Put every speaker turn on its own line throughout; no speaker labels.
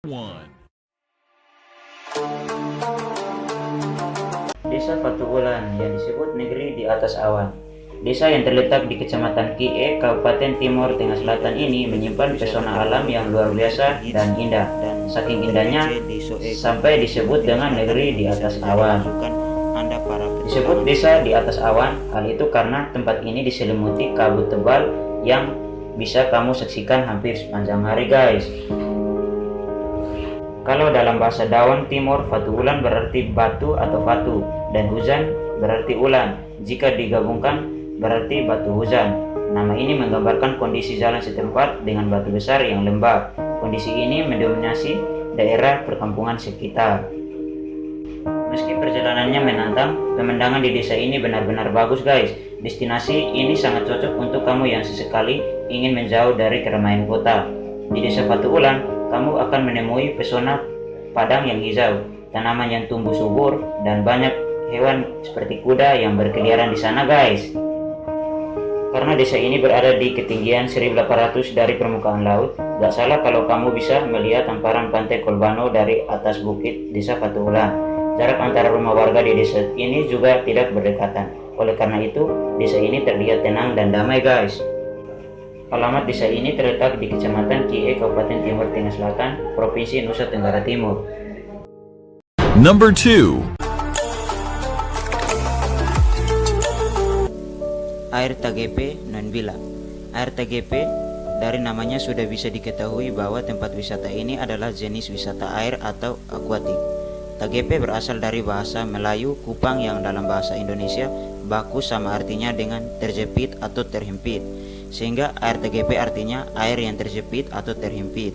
One.
Desa Fatuulan yang disebut negeri di atas awan. Desa yang terletak di Kecamatan Kie, Kabupaten Timur Tengah Selatan ini menyimpan pesona alam yang luar biasa dan indah. Saking indahnya sampai disebut dengan negeri di atas awan. Disebut desa di atas awan, hal itu karena tempat ini diselimuti kabut tebal yang bisa kamu saksikan hampir sepanjang hari, guys. Kalau dalam bahasa Dawan Timur, Fatuulan berarti batu atau fatu, dan hujan berarti ulan. Jika digabungkan berarti batu hujan. Nama ini menggambarkan kondisi jalan setempat dengan batu besar yang lembab. Kondisi ini mendominasi daerah perkampungan sekitar. Meski perjalanannya menantang, pemandangan di desa ini benar-benar bagus, guys. Destinasi ini sangat cocok untuk kamu yang sesekali ingin menjauh dari keramaian kota. Di desa Fatuulan, kamu akan menemui pesona padang yang hijau, tanaman yang tumbuh subur, dan banyak hewan seperti kuda yang berkeliaran di sana, guys. Karena desa ini berada di ketinggian 1800 dari permukaan laut, gak salah kalau kamu bisa melihat hamparan pantai Kolbano dari atas bukit desa Fatuulan. Jarak antara rumah warga di desa ini juga tidak berdekatan. Oleh karena itu, desa ini terlihat tenang dan damai, guys. Alamat desa ini terletak di Kecamatan Kie, Kabupaten Timur Tengah Selatan, Provinsi Nusa Tenggara Timur.
Number 2.
Air Tagepe Nonbila. Air Tagepe dari namanya sudah bisa diketahui bahwa tempat wisata ini adalah jenis wisata air atau akuatik. Tagepe berasal dari bahasa Melayu Kupang yang dalam bahasa Indonesia baku sama artinya dengan terjepit atau terhimpit, sehingga air Tagepe artinya air yang terjepit atau terhimpit.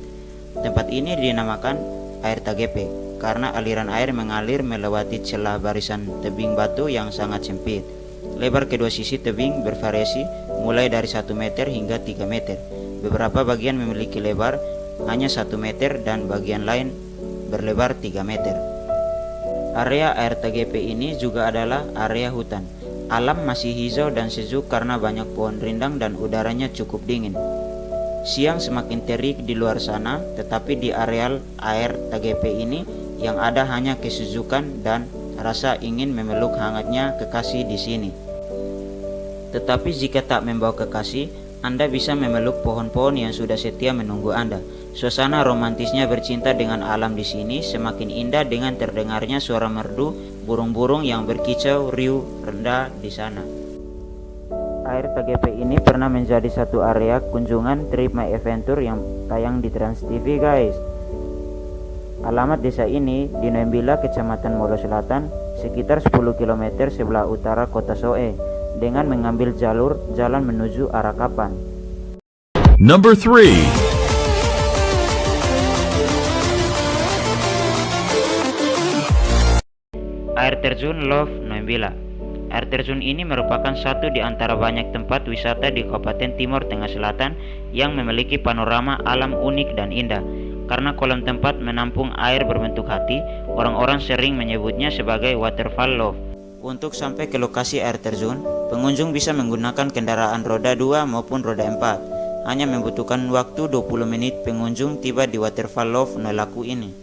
Tempat ini dinamakan air Tagepe karena aliran air mengalir melewati celah barisan tebing batu yang sangat sempit. Lebar kedua sisi tebing bervariasi mulai dari 1 meter hingga 3 meter. Beberapa bagian memiliki lebar hanya 1 meter dan bagian lain berlebar 3 meter. Area air Tagepe ini juga adalah area hutan. Alam masih hijau dan sejuk karena banyak pohon rindang dan udaranya cukup dingin. Siang semakin terik di luar sana, tetapi di areal air Tagepe ini yang ada hanya kesejukan dan rasa ingin memeluk hangatnya kekasih di sini. Tetapi jika tak membawa kekasih, Anda bisa memeluk pohon-pohon yang sudah setia menunggu Anda. Suasana romantisnya bercinta dengan alam di sini semakin indah dengan terdengarnya suara merdu burung-burung yang berkicau riuh rendah di sana. Air Tagepe ini pernah menjadi satu area kunjungan Trip My Adventure yang tayang di Trans TV, guys. Alamat desa ini di Nonbila, Kecamatan Molo Selatan, sekitar 10 km sebelah utara kota Soe, dengan mengambil jalur jalan menuju arah Kapan.
Number 3.
Air terjun Love Nonbila. Air terjun ini merupakan satu di antara banyak tempat wisata di Kabupaten Timur Tengah Selatan yang memiliki panorama alam unik dan indah. Karena kolam tempat menampung air berbentuk hati, orang-orang sering menyebutnya sebagai Waterfall Love. Untuk sampai ke lokasi air terjun, pengunjung bisa menggunakan kendaraan roda 2 maupun roda 4. Hanya membutuhkan waktu 20 menit pengunjung tiba di Waterfall Love Nolaku ini.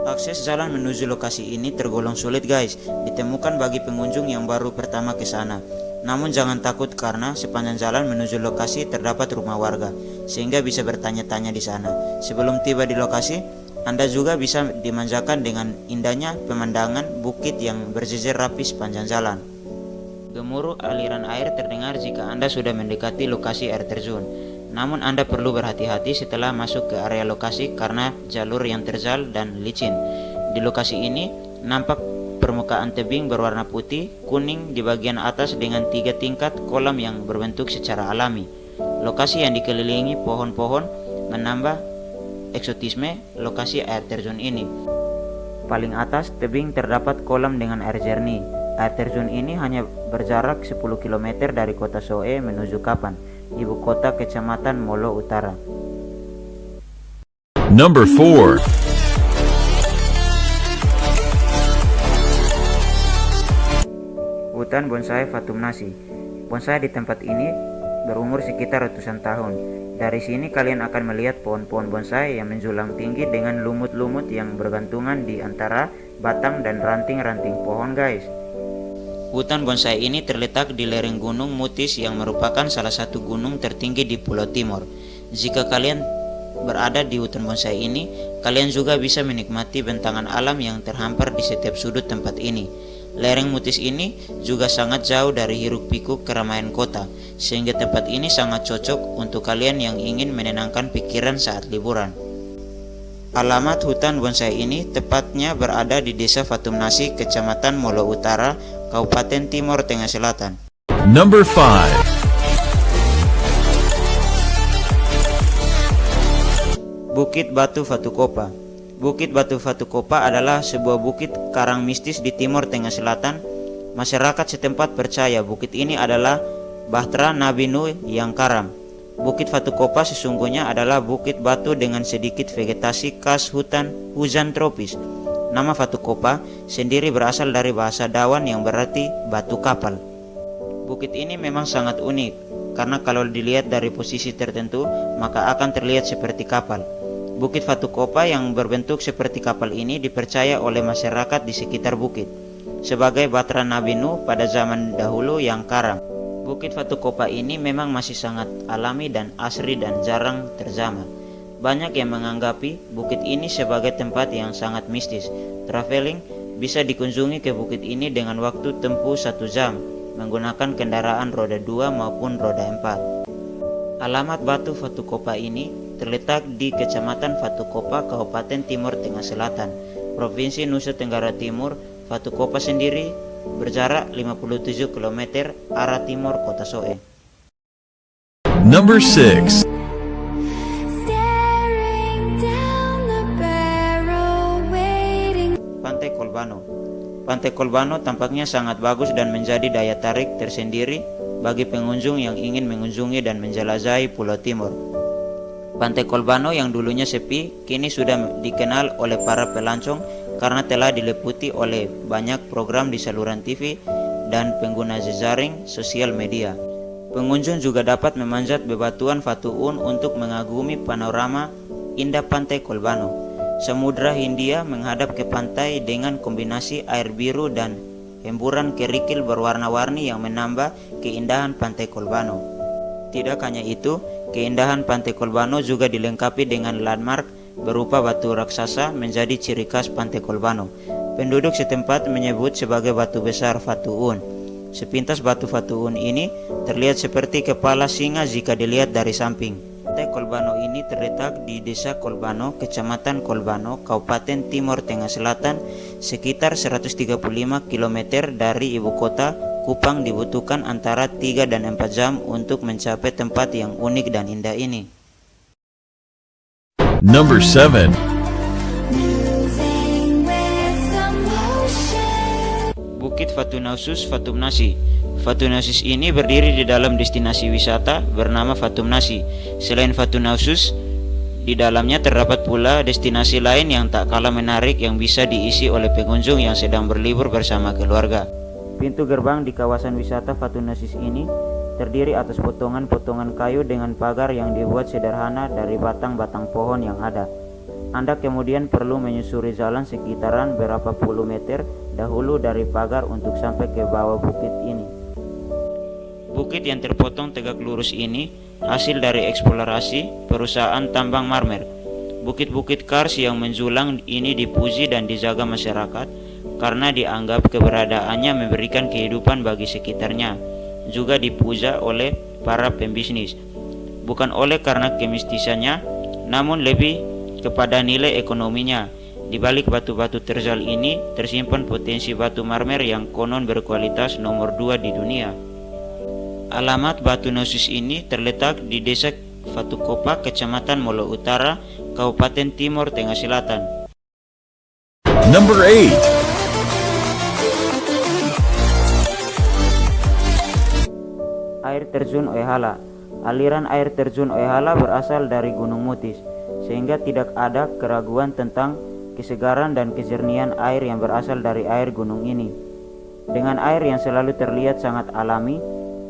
Akses jalan menuju lokasi ini tergolong sulit, guys, ditemukan bagi pengunjung yang baru pertama ke sana. Namun jangan takut karena sepanjang jalan menuju lokasi terdapat rumah warga, sehingga bisa bertanya-tanya di sana. Sebelum tiba di lokasi, Anda juga bisa dimanjakan dengan indahnya pemandangan bukit yang berjejer rapi sepanjang jalan. Gemuruh aliran air terdengar jika Anda sudah mendekati lokasi air terjun. Namun Anda perlu berhati-hati setelah masuk ke area lokasi karena jalur yang terjal dan licin. Di lokasi ini nampak permukaan tebing berwarna putih kuning di bagian atas dengan 3 tingkat kolam yang berbentuk secara alami. Lokasi yang dikelilingi pohon-pohon menambah eksotisme lokasi air terjun ini. Paling atas tebing terdapat kolam dengan air jernih. Air terjun ini hanya berjarak 10 km dari kota Soe menuju Kapan, ibu kota Kecamatan Molo Utara.
Number 4.
Hutan bonsai Fatum Nasi. Bonsai di tempat ini berumur sekitar ratusan tahun. Dari sini kalian akan melihat pohon-pohon bonsai yang menjulang tinggi dengan lumut-lumut yang bergantungan di antara batang dan ranting-ranting pohon, guys. Hutan bonsai ini terletak di lereng Gunung Mutis yang merupakan salah satu gunung tertinggi di Pulau Timor. Jika kalian berada di hutan bonsai ini, kalian juga bisa menikmati bentangan alam yang terhampar di setiap sudut tempat ini. Lereng Mutis ini juga sangat jauh dari hiruk-pikuk keramaian kota, sehingga tempat ini sangat cocok untuk kalian yang ingin menenangkan pikiran saat liburan. Alamat hutan bonsai ini tepatnya berada di Desa Fatumnasi, Kecamatan Molo Utara, Kabupaten Timor Tengah Selatan.
Number 5.
Bukit Batu Fatukopa. Bukit Batu Fatukopa adalah sebuah bukit karang mistis di Timor Tengah Selatan. Masyarakat setempat percaya bukit ini adalah bahtera Nabi Nuh yang karam. Bukit Fatukopa sesungguhnya adalah bukit batu dengan sedikit vegetasi khas hutan hujan tropis. Nama Fatukopa sendiri berasal dari bahasa Dawan yang berarti batu kapal. Bukit ini memang sangat unik, karena kalau dilihat dari posisi tertentu, maka akan terlihat seperti kapal. Bukit Fatukopa yang berbentuk seperti kapal ini dipercaya oleh masyarakat di sekitar bukit sebagai bahtera Nabi Nuh pada zaman dahulu yang karam. Bukit Fatukopa ini memang masih sangat alami dan asri dan jarang terjamah. Banyak yang menganggapi bukit ini sebagai tempat yang sangat mistis. Traveling bisa dikunjungi ke bukit ini dengan waktu tempuh 1 jam menggunakan kendaraan roda 2 maupun roda 4. Alamat Batu Fatukopa ini terletak di Kecamatan Fatukopa, Kabupaten Timor Tengah Selatan, Provinsi Nusa Tenggara Timur. Fatukopa sendiri berjarak 57 km arah timur kota Soe.
Number 6.
Pantai Kolbano. Pantai Kolbano tampaknya sangat bagus dan menjadi daya tarik tersendiri bagi pengunjung yang ingin mengunjungi dan menjelajahi Pulau Timor. Pantai Kolbano yang dulunya sepi, kini sudah dikenal oleh para pelancong karena telah diliputi oleh banyak program di saluran TV dan pengguna jejaring sosial media. Pengunjung juga dapat memanjat bebatuan Fatuun untuk mengagumi panorama indah Pantai Kolbano. Samudra Hindia menghadap ke pantai dengan kombinasi air biru dan hemburan kerikil berwarna-warni yang menambah keindahan Pantai Kolbano. Tidak hanya itu, keindahan Pantai Kolbano juga dilengkapi dengan landmark berupa batu raksasa menjadi ciri khas Pantai Kolbano. Penduduk setempat menyebut sebagai batu besar Fatuun. Sepintas batu Fatuun ini terlihat seperti kepala singa jika dilihat dari samping. Pantai Kolbano ini terletak di Desa Kolbano, Kecamatan Kolbano, Kabupaten Timor Tengah Selatan, sekitar 135 km dari ibu kota Kupang. Dibutuhkan antara 3 dan 4 jam untuk mencapai tempat yang unik dan indah ini.
Number 7.
Bukit Fatunausus Fatumnasi. Fatunausus ini berdiri di dalam destinasi wisata bernama Fatumnasi. Selain Fatunausus, di dalamnya terdapat pula destinasi lain yang tak kalah menarik yang bisa diisi oleh pengunjung yang sedang berlibur bersama keluarga. Pintu gerbang di kawasan wisata Fatunausus ini terdiri atas potongan-potongan kayu dengan pagar yang dibuat sederhana dari batang-batang pohon yang ada. Anda kemudian perlu menyusuri jalan sekitaran berapa puluh meter dahulu dari pagar untuk sampai ke bawah bukit ini. Bukit yang terpotong tegak lurus ini hasil dari eksplorasi perusahaan tambang Marmer. Bukit-bukit kars yang menjulang ini dipuji dan dijaga masyarakat karena dianggap keberadaannya memberikan kehidupan bagi sekitarnya. Juga dipuja oleh para pembisnis, bukan oleh karena kemistisannya, namun lebih kepada nilai ekonominya. Di balik batu-batu terjal ini tersimpan potensi batu marmer yang konon berkualitas nomor 2 di dunia. Alamat Fatunausus ini terletak di Desa Fatukopa, Kecamatan Molo Utara, Kabupaten Timor Tengah Selatan.
Number 8.
Air terjun Oehala. Aliran air terjun Oehala berasal dari Gunung Mutis, sehingga tidak ada keraguan tentang kesegaran dan kejernihan air yang berasal dari air gunung ini. Dengan air yang selalu terlihat sangat alami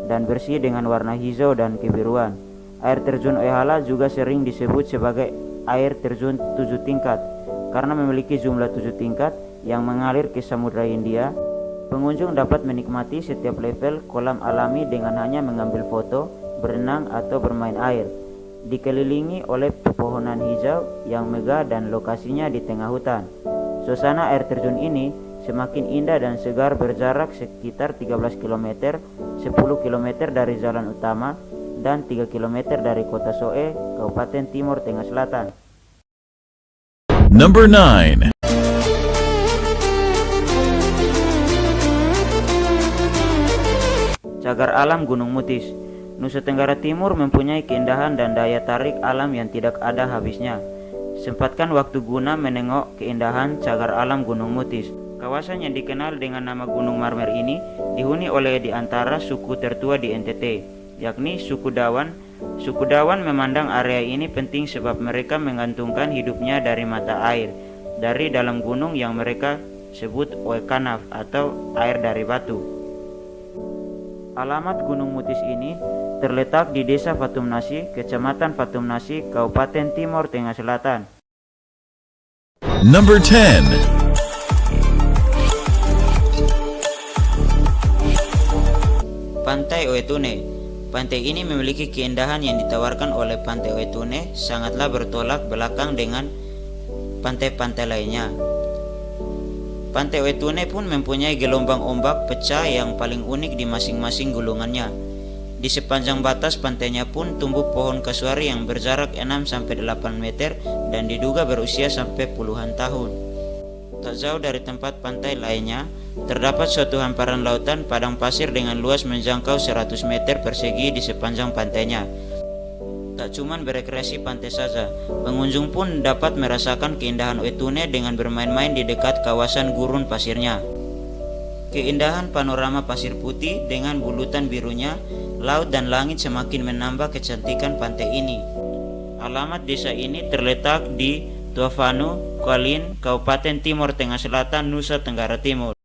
dan bersih dengan warna hijau dan kebiruan, Air terjun Oehala juga sering disebut sebagai air terjun 7 tingkat karena memiliki jumlah 7 tingkat yang mengalir ke Samudra Hindia. Pengunjung dapat menikmati setiap level kolam alami dengan hanya mengambil foto, berenang, atau bermain air. Dikelilingi oleh pepohonan hijau yang megah dan lokasinya di tengah hutan. Suasana air terjun ini semakin indah dan segar, berjarak sekitar 13 km, 10 km dari jalan utama, dan 3 km dari kota Soe, Kabupaten Timur Tengah Selatan.
Number 9.
Cagar alam Gunung Mutis. Nusa Tenggara Timur mempunyai keindahan dan daya tarik alam yang tidak ada habisnya. Sempatkan waktu guna menengok keindahan cagar alam Gunung Mutis. Kawasan yang dikenal dengan nama Gunung Marmer ini dihuni oleh di antara suku tertua di NTT, yakni suku Dawan. Suku Dawan memandang area ini penting sebab mereka menggantungkan hidupnya dari mata air dari dalam gunung yang mereka sebut Oekanaf atau air dari batu. Alamat Gunung Mutis ini terletak di Desa Fatumnasi, Kecamatan Fatumnasi, Kabupaten Timur Tengah Selatan.
Number 10.
Pantai Oetune. Pantai ini memiliki keindahan yang ditawarkan oleh Pantai Oetune, sangatlah bertolak belakang dengan pantai-pantai lainnya. Pantai Oetune pun mempunyai gelombang ombak pecah yang paling unik di masing-masing gulungannya. Di sepanjang batas pantainya pun tumbuh pohon kasuari yang berjarak 6-8 meter dan diduga berusia sampai puluhan tahun. Tak jauh dari tempat pantai lainnya, terdapat suatu hamparan lautan padang pasir dengan luas menjangkau 100 meter persegi di sepanjang pantainya. Tak cuma berekreasi pantai saja, pengunjung pun dapat merasakan keindahan Oetune dengan bermain-main di dekat kawasan gurun pasirnya. Keindahan panorama pasir putih dengan bulutan birunya, laut dan langit semakin menambah kecantikan pantai ini. Alamat desa ini terletak di Tuavanu, Kualin, Kabupaten Timur Tengah Selatan, Nusa Tenggara Timur.